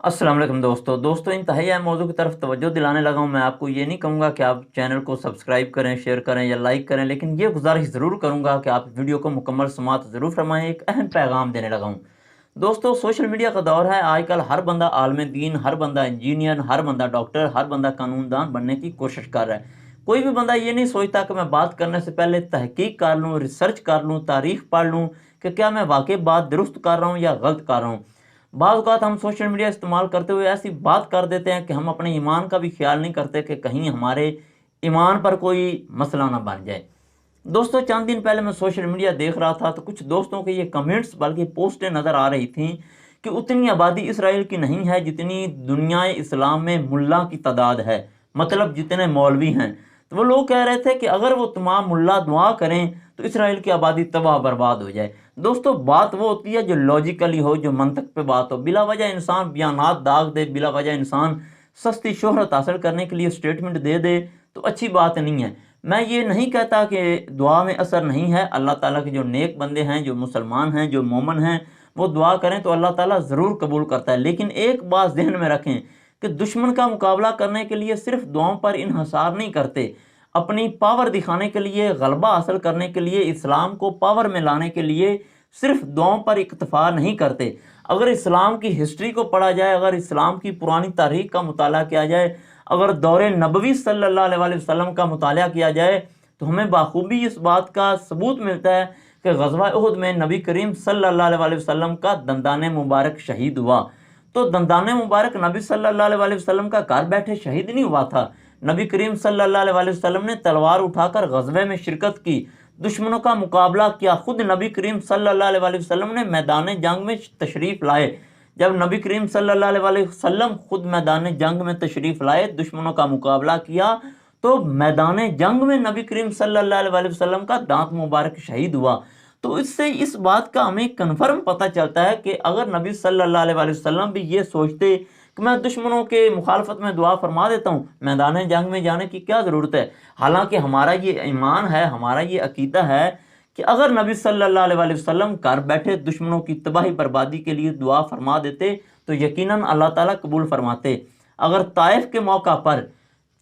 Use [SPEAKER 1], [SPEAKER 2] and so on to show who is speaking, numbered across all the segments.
[SPEAKER 1] अस्सलाम वालेकुम दोस्तों इंतहाई अहम मौजू की तरफ तवज्जो दिलाने लगा हूँ। मैं आपको ये नहीं कहूँगा कि आप चैनल को सब्सक्राइब करें, शेयर करें या लाइक करें, लेकिन ये गुजारिश ज़रूर करूँगा कि आप वीडियो को मुकम्मल समाअत ज़रूर फरमाएं। एक अहम पैगाम देने लगा हूँ दोस्तों। सोशल मीडिया का दौर है, आजकल हर बंदा आलम दीन, हर बंदा इंजीनियर, हर बंदा डॉक्टर, हर बंदा कानूनदान बनने की कोशिश कर रहा है। कोई भी बंदा ये नहीं सोचता कि मैं बात करने से पहले तहकीक कर लूँ, रिसर्च कर लूँ, तारीख पढ़ लूँ कि क्या मैं वाकई बात दुरुस्त कर रहा हूँ या गलत कर रहा हूँ। बाज़ औक़ात हम सोशल मीडिया इस्तेमाल करते हुए ऐसी बात कर देते हैं कि हम अपने ईमान का भी ख्याल नहीं करते कि कहीं हमारे ईमान पर कोई मसला ना बन जाए। दोस्तों, चंद दिन पहले मैं सोशल मीडिया देख रहा था तो कुछ दोस्तों के ये कमेंट्स बल्कि पोस्टें नज़र आ रही थीं कि उतनी आबादी इसराइल की नहीं है जितनी दुनिया इस्लाम में मुल्ला की तादाद है, मतलब जितने मौलवी हैं। तो वो लोग कह रहे थे कि अगर वो तमाम मुल्ला दुआ करें तो इसराइल की आबादी तबाह बर्बाद हो जाए। दोस्तों, बात वो होती है जो लॉजिकली हो, जो मंतक पे बात हो। बिला वजह इंसान बयानात दाग दे, बिला वजह इंसान सस्ती शोहरत हासिल करने के लिए स्टेटमेंट दे दे तो अच्छी बात नहीं है। मैं ये नहीं कहता कि दुआ में असर नहीं है। अल्लाह ताला के जो नेक बंदे हैं, जो मुसलमान हैं, जो मोमन हैं, वो दुआ करें तो अल्लाह ताला ज़रूर कबूल करता है। लेकिन एक बात ज़हन में रखें कि दुश्मन का मुकाबला करने के लिए सिर्फ दुआओं पर इन्हसार नहीं करते। अपनी पावर दिखाने के लिए, गलबा हासिल करने के लिए, इस्लाम को पावर में लाने के लिए सिर्फ दुआओं पर इक्तफा नहीं करते। अगर इस्लाम की हिस्ट्री को पढ़ा जाए, अगर इस्लाम की पुरानी तारीख का मुताला किया जाए, अगर दौरे नबवी सल्लल्लाहु अलैहि वसल्लम का मुताला किया जाए तो हमें बाखूबी इस बात का सबूत मिलता है कि ग़ज़वा उहद में नबी करीम सल्लल्लाहु अलैहि वसल्लम का दंदाने मुबारक शहीद हुआ। तो दंदाने मुबारक नबी सल्लल्लाहु अलैहि वसल्लम का घर बैठे शहीद नहीं हुआ था। नबी करीम सल्लल्लाहु अलैहि वसल्लम ने तलवार उठाकर ग़ज़वे में शिरकत की, दुश्मनों का मुकाबला किया। खुद नबी करीम सल्लल्लाहु अलैहि वसल्लम ने मैदान जंग में तशरीफ़ लाए। जब नबी करीम सल्लल्लाहु अलैहि वसल्लम खुद मैदान जंग में तशरीफ़ लाए, दुश्मनों का मुकाबला किया, तो मैदान जंग में नबी करीम सल्लल्लाहु अलैहि वसल्लम का दांत मुबारक शहीद हुआ। तो इससे इस बात का हमें कन्फर्म पता चलता है कि अगर नबी सल्लल्लाहु अलैहि वसल्लम भी ये सोचते कि मैं दुश्मनों के मुखालफत में दुआ फरमा देता हूँ, मैदान जंग में जाने की क्या ज़रूरत है। हालांकि हमारा ये ईमान है, हमारा ये अकीदा है कि अगर नबी सल्लल्लाहु अलैहि वसल्लम घर बैठे दुश्मनों की तबाही बर्बादी के लिए दुआ फरमा देते तो यकीनन अल्लाह ताला कबूल फरमाते। अगर ताइफ के मौका पर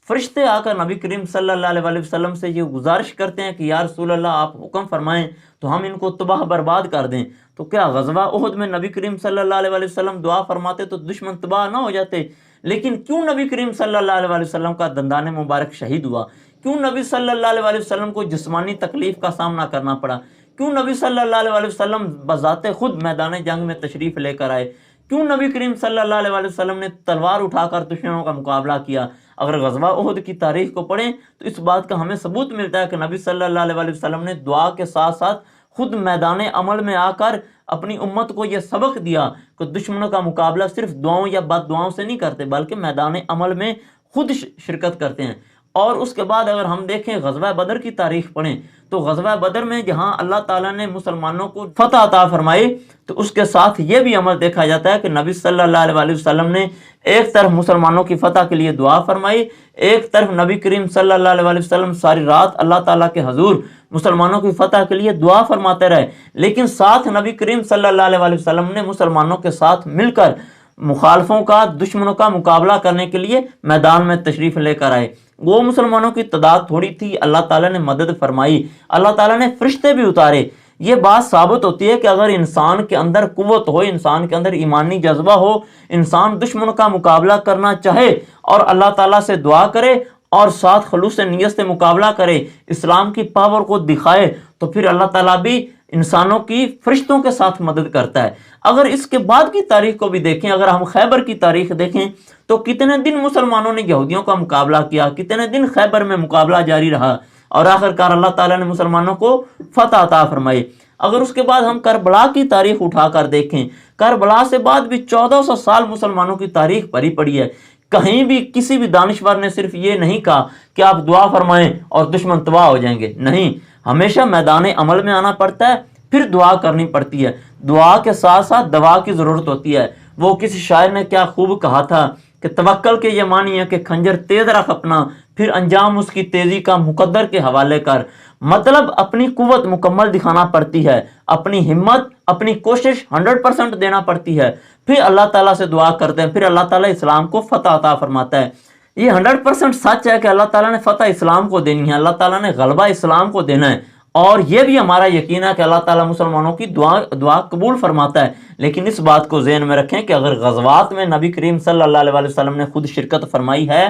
[SPEAKER 1] फरिश्ते आकर नबी करीम सल्लल्लाहु अलैहि वसल्लम से ये गुजारिश करते हैं कि या रसूल अल्लाह आप हुक्म फरमाएं तो हम इनको तबाह बर्बाद कर दें, तो क्या ग़ज़वा उहद में नबी करीम सल्लल्लाहु अलैहि वसल्लम दुआ फरमाते तो दुश्मन तबाह ना हो जाते? लेकिन क्यों नबी करीम सल्लल्लाहु अलैहि वसल्लम का दंदाने मुबारक शहीद हुआ? क्यों नबी सल्लल्लाहु अलैहि वसल्लम को जिस्मानी तकलीफ़ का सामना करना पड़ा? क्यों नबी सल्लल्लाहु अलैहि वसल्लम बज़ाते खुद मैदान जंग में तशरीफ़ लेकर आए? क्यों नबी करीम सल्लल्लाहु अलैहि वसल्लम ने तलवार उठाकर दुश्मनों का मुकाबला किया? अगर ग़ज़वा उहद की तारीख़ को पढ़ें तो इस बात का हमें सबूत मिलता है कि नबी सल्लल्लाहु अलैहि वसल्लम ने दुआ के साथ साथ खुद मैदान अमल में आकर अपनी उम्मत को यह सबक दिया कि दुश्मनों का मुकाबला सिर्फ दुआओं या बद दुआओं से नहीं करते, बल्कि मैदान अमल में खुद शिरकत करते हैं। और उसके बाद अगर हम देखें ग़ज़वा बदर की तारीख़ पढ़ें तो ग़ज़वा बदर में जहां अल्लाह ताला ने मुसलमानों को फतह अता फरमाई तो उसके साथ ये भी अमल देखा जाता है कि नबी सल्लल्लाहु अलैहि वसल्लम ने एक तरफ मुसलमानों की फतह के लिए दुआ फरमाई, एक तरफ नबी करीम सल्लल्लाहु अलैहि वसल्लम सारी रात अल्लाह ताला के हजूर मुसलमानों की फतह के लिए दुआ फरमाते रहे। लेकिन साथ नबी करीम सल्लल्लाहु अलैहि वसल्लम ने मुसलमानों के साथ मिलकर मुखालफों का, दुश्मनों का मुकाबला करने के लिए मैदान में तशरीफ़ लेकर आए। वो मुसलमानों की तादाद थोड़ी थी, अल्लाह ताला ने मदद फरमाई, अल्लाह ताला ने फरिश्ते भी उतारे। ये बात साबित होती है कि अगर इंसान के अंदर कुव्वत हो, इंसान के अंदर ईमानी जज्बा हो, इंसान दुश्मनों का मुकाबला करना चाहे और अल्लाह ताला से दुआ करे और साथ खलूस नियत से मुकाबला करे, इस्लाम की पावर को दिखाए, तो फिर अल्लाह ताला भी इंसानों की फरिश्तों के साथ मदद करता है। अगर इसके बाद की तारीख को भी देखें, अगर हम खैबर की तारीख देखें तो कितने दिन मुसलमानों ने यहूदियों का मुकाबला किया, कितने दिन खैबर में मुकाबला जारी रहा और आखिरकार अल्लाह ताला ने मुसलमानों को फतह अता फरमाई। अगर उसके बाद हम करबला की तारीख उठाकर देखें, करबला से बाद भी 1400 साल मुसलमानों की तारीख भरी पड़ी है। कहीं भी किसी भी दानिशवर ने सिर्फ ये नहीं कहा कि आप दुआ फरमाएं और दुश्मन तबाह हो जाएंगे, नहीं, हमेशा मैदान अमल में आना पड़ता है, फिर दुआ करनी पड़ती है। दुआ के साथ साथ दवा की ज़रूरत होती है। वो किसी शायर ने क्या खूब कहा था कि तवक्कल के ये मानी है कि खंजर तेज रख अपना, फिर अंजाम उसकी तेजी का मुकद्दर के हवाले कर। मतलब अपनी कुव्वत मुकम्मल दिखाना पड़ती है, अपनी हिम्मत, अपनी कोशिश 100% देना पड़ती है, फिर अल्लाह ताला से दुआ करते हैं, फिर अल्लाह ताला इस्लाम को फतह अता फरमाता है। ये 100% सच है कि अल्लाह ताला ने फतह इस्लाम को देनी है, अल्लाह ताला ने गलबा इस्लाम को देना है। और ये भी हमारा यकीन है कि अल्लाह ताला मुसलमानों की दुआ कबूल फरमाता है। लेकिन इस बात को ज़हन में रखें कि अगर गज़वात में नबी करीम सल्लल्लाहु अलैहि वसल्लम ने खुद शिरकत फरमाई है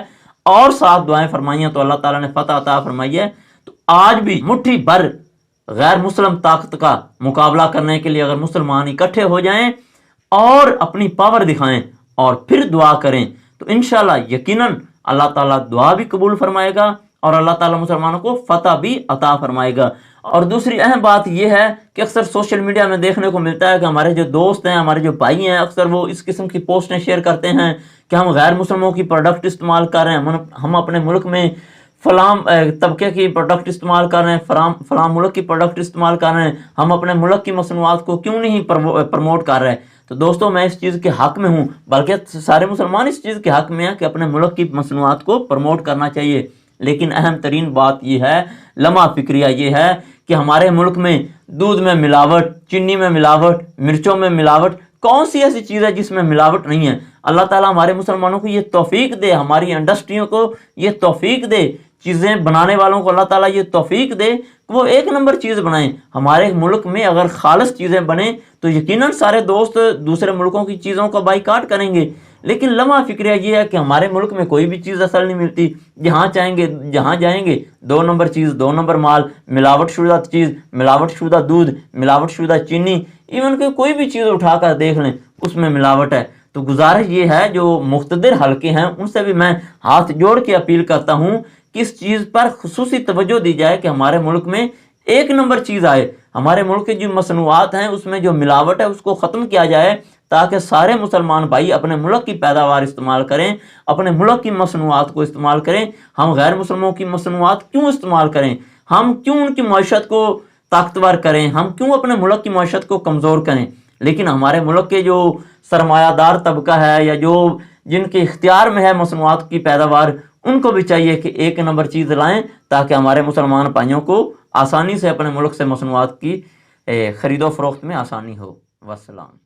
[SPEAKER 1] और साथ दुआएं फरमाई हैं, तो अल्लाह ताला ने फतह अता फरमाई है, तो आज भी मुट्ठी भर गैर मुस्लिम ताकत का मुकाबला करने के लिए अगर मुसलमान इकट्ठे हो जाएं और अपनी पावर दिखाएं और फिर दुआ करें, तो इंशाल्लाह यकीनन अल्लाह ताला दुआ भी कबूल फरमाएगा और अल्लाह ताला मुसलमानों को फतह भी अता फरमाएगा। और दूसरी अहम बात यह है कि अक्सर सोशल मीडिया में देखने को मिलता है कि हमारे जो दोस्त हैं, हमारे जो भाई हैं, अक्सर वो इस किस्म की पोस्टें शेयर करते हैं कि हम गैर मुसलमानों की प्रोडक्ट इस्तेमाल कर रहे हैं, हम अपने मुल्क में फलाम तबके की प्रोडक्ट इस्तेमाल कर रहे हैं, फलाम मुल्क की प्रोडक्ट इस्तेमाल कर रहे हैं, हम अपने मुल्क की मसनूआत को क्यों नहीं प्रमोट कर रहे हैं। तो दोस्तों, मैं इस चीज़ के हक़ में हूँ, बल्कि सारे मुसलमान इस चीज़ के हक़ में हैं कि अपने मुल्क की मसनूआत को प्रमोट करना चाहिए। लेकिन अहम तरीन बात यह है, लम्हा फिक्रिया ये है कि हमारे मुल्क में दूध में मिलावट, चीनी में मिलावट, मिर्चों में मिलावट, कौन सी ऐसी चीज़ है जिसमें मिलावट नहीं है। अल्लाह ताला हमारे मुसलमानों को ये तौफीक दे, हमारी इंडस्ट्रियों को ये तौफीक दे, चीज़ें बनाने वालों को अल्लाह ताला ये तौफीक दे कि वो एक नंबर चीज़ बनाएं। हमारे मुल्क में अगर खालिस चीज़ें बने तो यकीनन सारे दोस्त दूसरे मुल्कों की चीज़ों का बाइकाट करेंगे। लेकिन लम्हा फिक्रिया ये है कि हमारे मुल्क में कोई भी चीज़ असल नहीं मिलती, जहाँ जाएंगे 2 नंबर चीज़, 2 नंबर माल, मिलावट शुदा चीज़, मिलावट शुदा दूध, मिलावट शुदा चीनी, इवन कि कोई भी चीज़ उठाकर देख लें उसमें मिलावट है। तो गुजारिश ये है, जो मुख्तदिर हल्के हैं उनसे भी मैं हाथ जोड़ के अपील करता हूँ कि इस चीज़ पर खुसूसी तवज्जो दी जाए कि हमारे मुल्क में एक नंबर चीज़ आए, हमारे मुल्क की जो मसनूआत हैं उसमें जो मिलावट है उसको ख़त्म किया जाए, ताकि सारे मुसलमान भाई अपने मुल्क की पैदावार इस्तेमाल करें, अपने मुल्क की मसनूआत को इस्तेमाल करें। हम गैर मुसलमानों की मसनूआत क्यों इस्तेमाल करें, हम क्यों उनकी मईशत को ताकतवर करें, हम क्यों अपने मुल्क की मईशत को कमज़ोर करें। लेकिन हमारे मुल्क के जो सरमायादार तबका है या जो जिनके इख्तियार में है मसनूआत की पैदावार, उनको भी चाहिए कि एक नंबर चीज़ लाएं, ताकि हमारे मुसलमान भाइयों को आसानी से अपने मुल्क से मसनूआत की ख़रीदो फ़रोख्त में आसानी हो। वस्सलाम।